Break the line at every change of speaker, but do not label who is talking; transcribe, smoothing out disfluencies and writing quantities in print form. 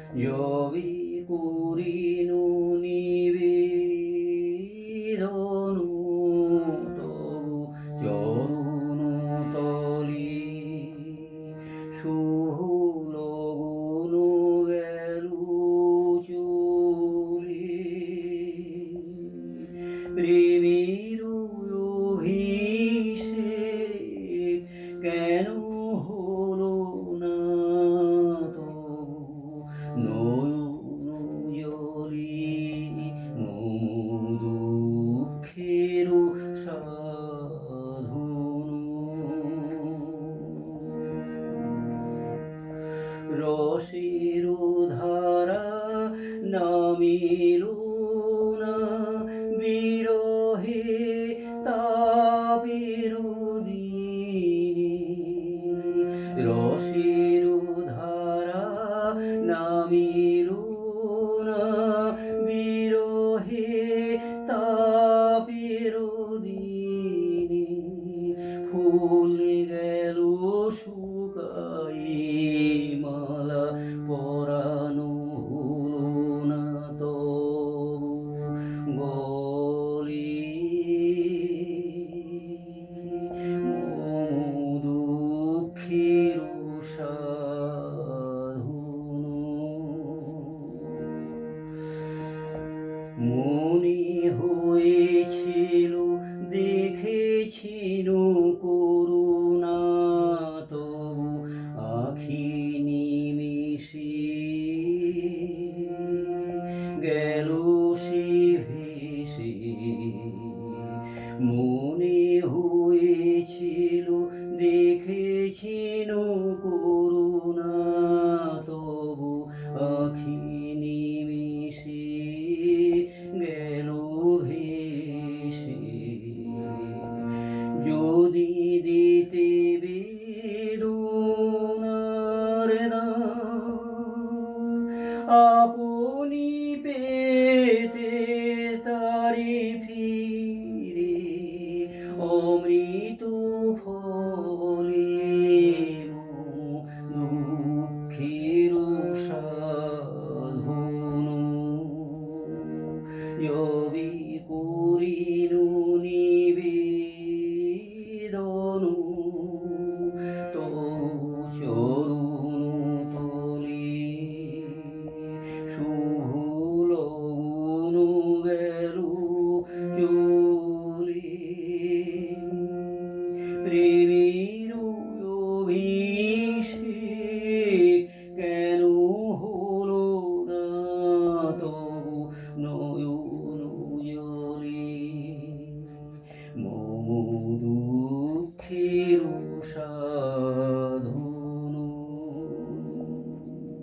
যবে করিনু নিবেদন তবু চরণ তলে শুভ লগন গেল চলে প্রেমের অভিষেক কেন হলো না তবু নয়ন জলে দুঃখের সাধন রসের ধারা নামিল না বিরহে তাপের দিনে রসের ধারা নামিল না বিরহে তাপের দিনে ফুল গেল শুকাই মালা পরানো হলো না তবু গলে দুঃখের সাধন মনে হয়েছিল দেখেছিল করুণা তবু আখি নিমিষে গেল সে ভেসে মনে হয়েছিল দেখেছিল করুণা তবু আখি নিমিষে গেল ভেসে যদি দিতে বেদনার দাম আপন